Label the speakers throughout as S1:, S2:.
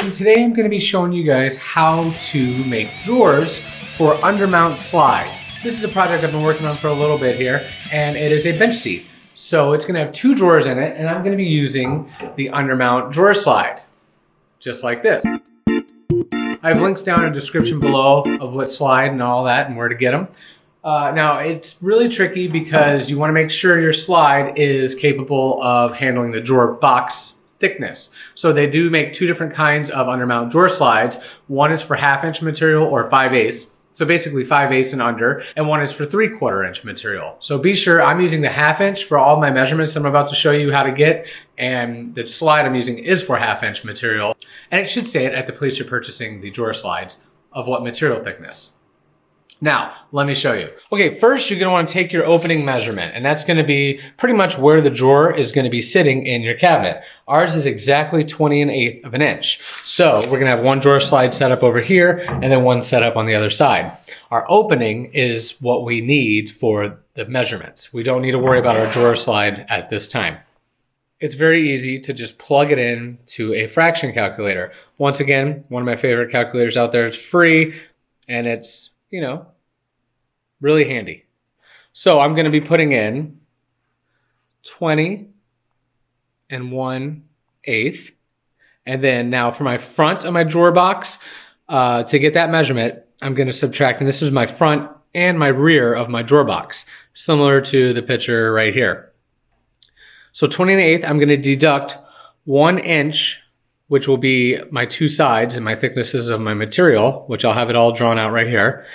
S1: and today I'm going to be showing you guys how to make drawers for undermount slides. This is a project I've been working on for a little bit here, and it is a bench seat. So it's going to have two drawers in it, and I'm going to be using the undermount drawer slide, just like this. I have links down in the description below of what slide and all that and where to get them. Now it's really tricky because you want to make sure your slide is capable of handling the drawer box thickness. So they do make two different kinds of undermount drawer slides. One is for 1/2 inch material or 5/8. So basically 5/8 and under, and one is for 3/4 inch material. So be sure I'm using the 1/2 inch for all my measurements I'm about to show you how to get, and the slide I'm using is for 1/2 inch material. And it should say it at the place you're purchasing the drawer slides of what material thickness. Now, let me show you. Okay, first you're gonna wanna take your opening measurement, and that's gonna be pretty much where the drawer is gonna be sitting in your cabinet. Ours is exactly 20 1/8 of an inch. So we're gonna have one drawer slide set up over here, and then one set up on the other side. Our opening is what we need for the measurements. We don't need to worry about our drawer slide at this time. It's very easy to just plug it in to a fraction calculator. Once again, one of my favorite calculators out there. It's free, and it's, you know, really handy. So I'm going to be putting in 20 1/8. And then now for my front of my drawer box, to get that measurement, I'm going to subtract, and this is my front and my rear of my drawer box, similar to the picture right here. So 20 1/8, I'm going to deduct 1 inch, which will be my two sides and my thicknesses of my material, which I'll have it all drawn out right here.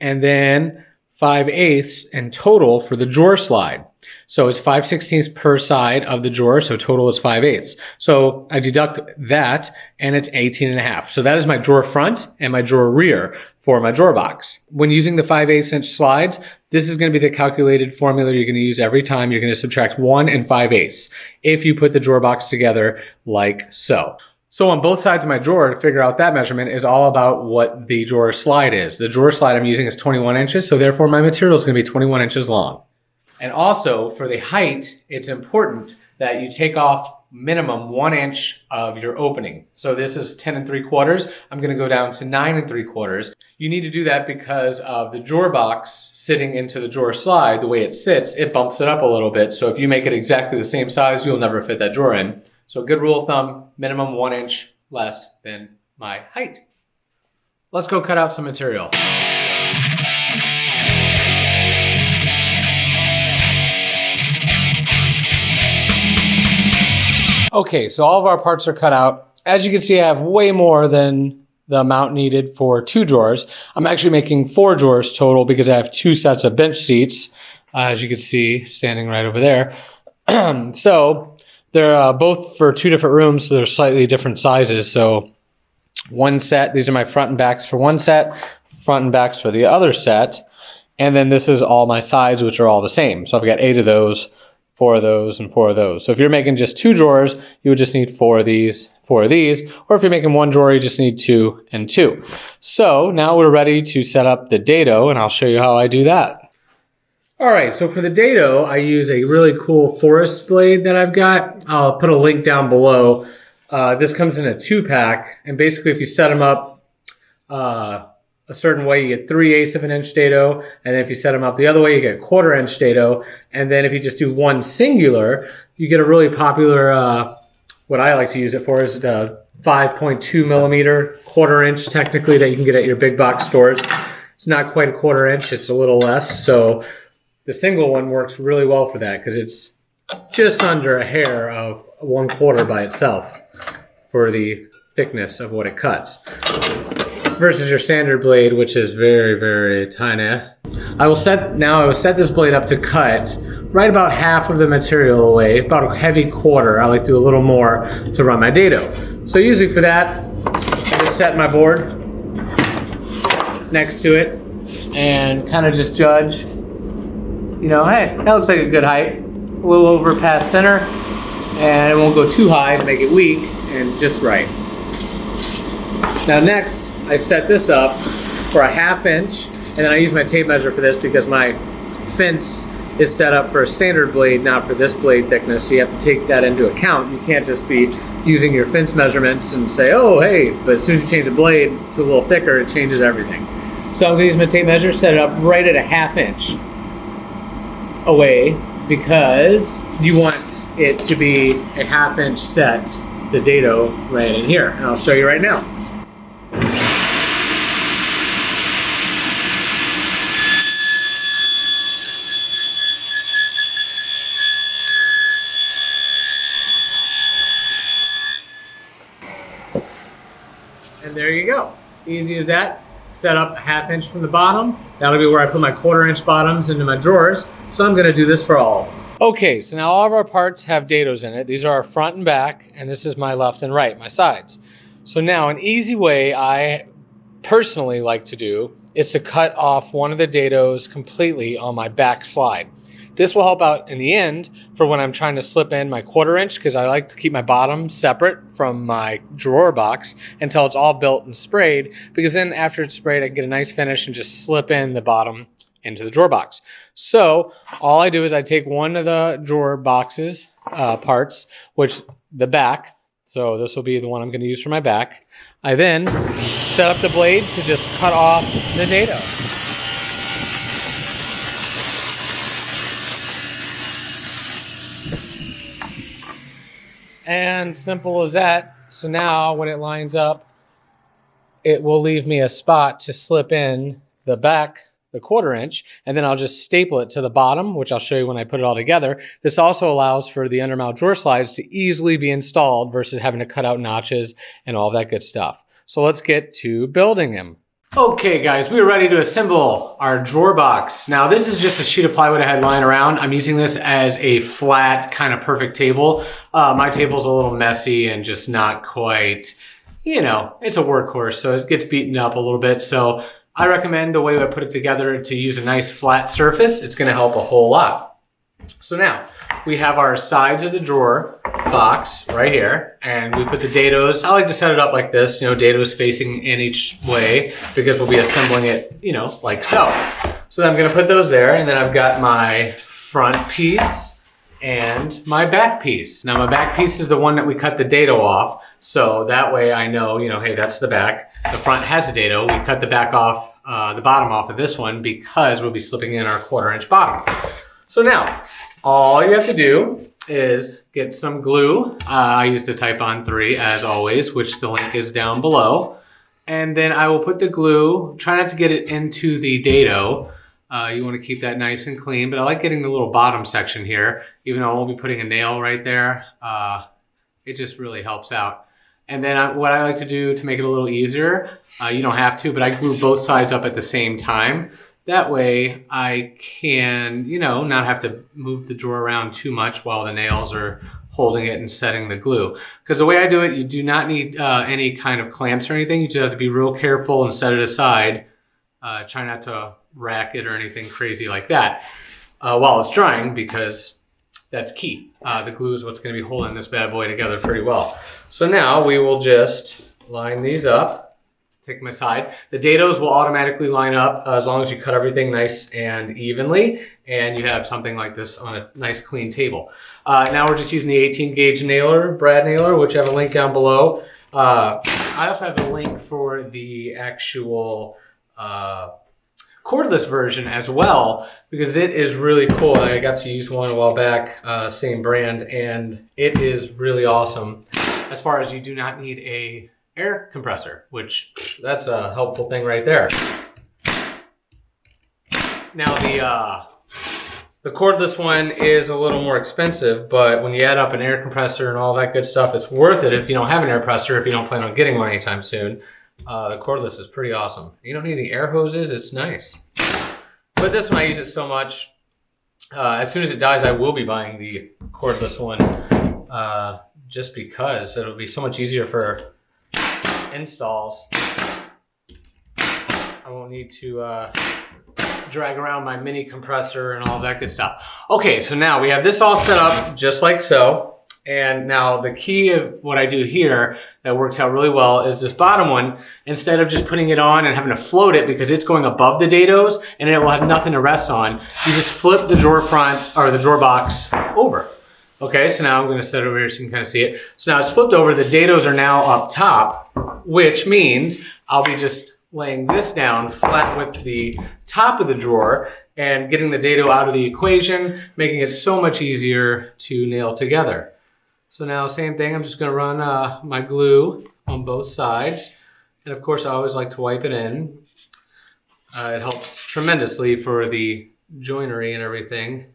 S1: And then 5/8 in total for the drawer slide. So it's 5/16 per side of the drawer, so total is 5/8. So I deduct that, and it's 18 1/2. So that is my drawer front and my drawer rear for my drawer box. When using the 5/8 inch slides, this is going to be the calculated formula you're going to use every time. You're going to subtract 1 and 5/8 if you put the drawer box together like so. So on both sides of my drawer, to figure out that measurement is all about what the drawer slide is. The drawer slide I'm using is 21 inches, so therefore my material is going to be 21 inches long. And also for the height, it's important that you take off minimum 1 inch of your opening. So this is 10 3/4. I'm going to go down to 9 3/4. You need to do that because of the drawer box sitting into the drawer slide. The way it sits, it bumps it up a little bit. So if you make it exactly the same size, you'll never fit that drawer in. So a good rule of thumb, minimum 1 inch less than my height. Let's go cut out some material. Okay, so all of our parts are cut out. As you can see, I have way more than the amount needed for 2 drawers. I'm actually making 4 drawers total because I have 2 sets of bench seats, as you can see, standing right over there. So they're both for 2 different rooms, so they're slightly different sizes. So one set, these are my front and backs for one set, front and backs for the other set. And then this is all my sides, which are all the same. So I've got 8 of those, 4 of those, and 4 of those. So if you're making just 2 drawers, you would just need 4 of these, 4 of these. Or if you're making 1 drawer, you just need 2 and 2. So now we're ready to set up the dado, and I'll show you how I do that. All right, so for the dado, I use a really cool forest blade that I've got. I'll put a link down below. This comes in a 2-pack, and basically if you set them up a certain way, you get 3/8 of an inch dado, and then if you set them up the other way, you get 1/4 inch dado, and then if you just do one singular, you get a really popular, what I like to use it for is the 5.2 millimeter, 1/4 inch technically, that you can get at your big box stores. It's not quite a 1/4 inch, it's a little less, so the single one works really well for that because it's just under a hair of 1/4 by itself for the thickness of what it cuts. Versus your standard blade, which is very, very tiny. I will set this blade up to cut right about half of the material away, about a heavy 1/4. I like to do a little more to run my dado. So usually for that, I just set my board next to it and kind of just judge. You know, hey, that looks like a good height. A little over past center, and it won't go too high to make it weak, and just right. Now next, I set this up for a 1/2 inch, and then I use my tape measure for this because my fence is set up for a standard blade, not for this blade thickness, so you have to take that into account. You can't just be using your fence measurements and say, oh, hey, but as soon as you change the blade to a little thicker, it changes everything. So I'm gonna use my tape measure, set it up right at a 1/2 inch away, because you want it to be a 1/2 inch set, the dado right in here. And I'll show you right now. And there you go. Easy as that. Set up a 1/2 inch from the bottom. That'll be where I put my 1/4 inch bottoms into my drawers. So I'm gonna do this for all of them. Okay, so now all of our parts have dados in it. These are our front and back, and this is my left and right, my sides. So now an easy way I personally like to do is to cut off one of the dados completely on my back slide. This will help out in the end for when I'm trying to slip in my 1/4 inch, because I like to keep my bottom separate from my drawer box until it's all built and sprayed, because then after it's sprayed, I can get a nice finish and just slip in the bottom into the drawer box. So all I do is I take one of the drawer boxes parts, which the back, so this will be the one I'm going to use for my back. I then set up the blade to just cut off the dado. And simple as that. So now when it lines up, it will leave me a spot to slip in the back, the 1/4 inch, and then I'll just staple it to the bottom, which I'll show you when I put it all together. This also allows for the undermount drawer slides to easily be installed versus having to cut out notches and all that good stuff. So let's get to building them. Okay guys, we are ready to assemble our drawer box. Now this is just a sheet of plywood I had lying around. I'm using this as a flat kind of perfect table. My table's a little messy and just not quite, you know, it's a workhorse, so it gets beaten up a little bit. So I recommend the way I put it together to use a nice flat surface. It's gonna help a whole lot. So now we have our sides of the drawer box right here, and we put the dados. I like to set it up like this, you know, dados facing in each way, because we'll be assembling it, you know, like so. So I'm gonna put those there, and then I've got my front piece and my back piece. Now my back piece is the one that we cut the dado off, so that way I know, you know, hey, that's the back. The front has a dado. We cut the back off, the bottom off of this one, because we'll be slipping in our 1/4 inch bottom. So now, all you have to do is get some glue. I use the Type On 3 as always, which the link is down below. And then I will put the glue, try not to get it into the dado. You want to keep that nice and clean, but I like getting the little bottom section here, even though I won't be putting a nail right there. It just really helps out. And then what I like to do to make it a little easier, you don't have to, but I glue both sides up at the same time. That way I can, you know, not have to move the drawer around too much while the nails are holding it and setting the glue. Because the way I do it, you do not need any kind of clamps or anything. You just have to be real careful and set it aside. Try not to rack it or anything crazy like that while it's drying, because that's key. The glue is what's going to be holding this bad boy together pretty well. So now we will just line these up. Take my side. The dados will automatically line up as long as you cut everything nice and evenly, and you have something like this on a nice clean table. Now we're just using the 18 gauge nailer, brad nailer, which I have a link down below. I also have a link for the actual cordless version as well, because it is really cool. I got to use one a while back, same brand, and it is really awesome. As far as you do not need a air compressor, which that's a helpful thing right there. Now the cordless one is a little more expensive, but when you add up an air compressor and all that good stuff, it's worth it if you don't have an air compressor, if you don't plan on getting one anytime soon. The cordless is pretty awesome. You don't need any air hoses, it's nice. But this one I use it so much. As soon as it dies, I will be buying the cordless one, just because it'll be so much easier for installs. I won't need to drag around my mini compressor and all that good stuff. Okay, so now we have this all set up just like so. And now the key of what I do here that works out really well is this bottom one. Instead of just putting it on and having to float it because it's going above the dados and it will have nothing to rest on, you just flip the drawer front or the drawer box over. Okay, so now I'm going to set it over here so you can kind of see it. So now it's flipped over. The dados are now up top, which means I'll be just laying this down flat with the top of the drawer and getting the dado out of the equation, making it so much easier to nail together. So now same thing, I'm just going to run my glue on both sides. And of course I always like to wipe it in. It helps tremendously for the joinery and everything.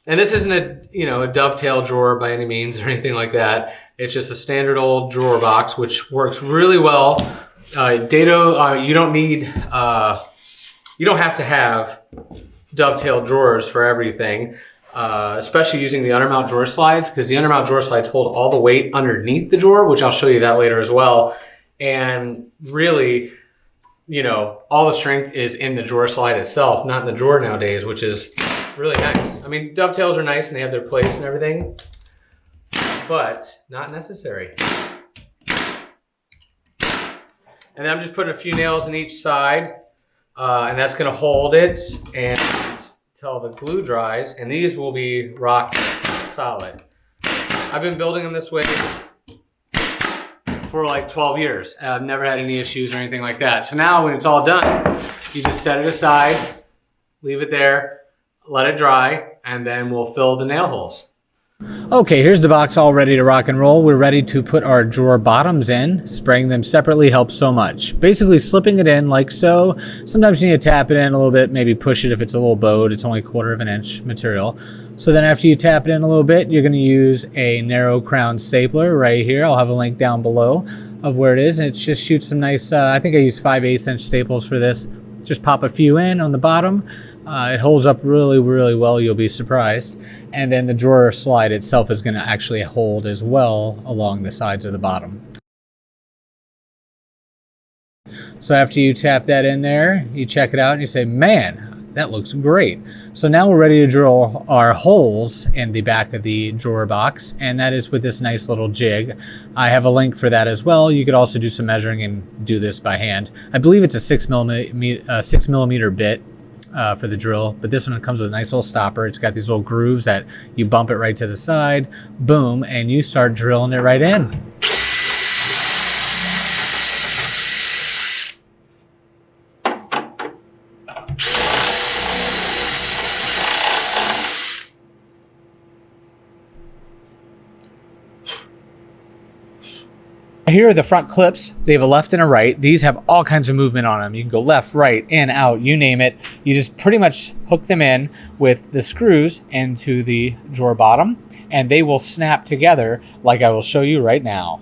S1: And this isn't a dovetail drawer by any means or anything like that. It's just a standard old drawer box, which works really well. Dado, you don't have to have dovetail drawers for everything, especially using the undermount drawer slides, because the undermount drawer slides hold all the weight underneath the drawer, which I'll show you that later as well. And really, all the strength is in the drawer slide itself, not in the drawer nowadays, which is really nice. I mean, dovetails are nice and they have their place and everything, but not necessary. And then I'm just putting a few nails in each side, and that's going to hold it until the glue dries, and these will be rock solid. I've been building them this way for like 12 years. I've never had any issues or anything like that. So now when it's all done, you just set it aside, leave it there, let it dry, and then we'll fill the nail holes. Okay, here's the box all ready to rock and roll. We're ready to put our drawer bottoms in. Spraying them separately helps so much. Basically slipping it in like so. Sometimes you need to tap it in a little bit, maybe push it if it's a little bowed. It's only 1/4 of an inch material. So then after you tap it in a little bit, you're going to use a narrow crown stapler right here. I'll have a link down below of where it is. And it just shoots some nice, I think I used 5/8 inch staples for this. Just pop a few in on the bottom. It holds up really, really well. You'll be surprised. And then the drawer slide itself is going to actually hold as well along the sides of the bottom. So after you tap that in there, you check it out and you say, man, that looks great. So now we're ready to drill our holes in the back of the drawer box, and that is with this nice little jig. I have a link for that as well. You could also do some measuring and do this by hand. I believe it's a 6 millimeter bit. For the drill, but this one comes with a nice little stopper. It's got these little grooves that you bump it right to the side, boom, and you start drilling it right in. Here are the front clips. They have a left and a right. These have all kinds of movement on them. You can go left, right, in, out, you name it. You just pretty much hook them in with the screws into the drawer bottom, and they will snap together like I will show you right now.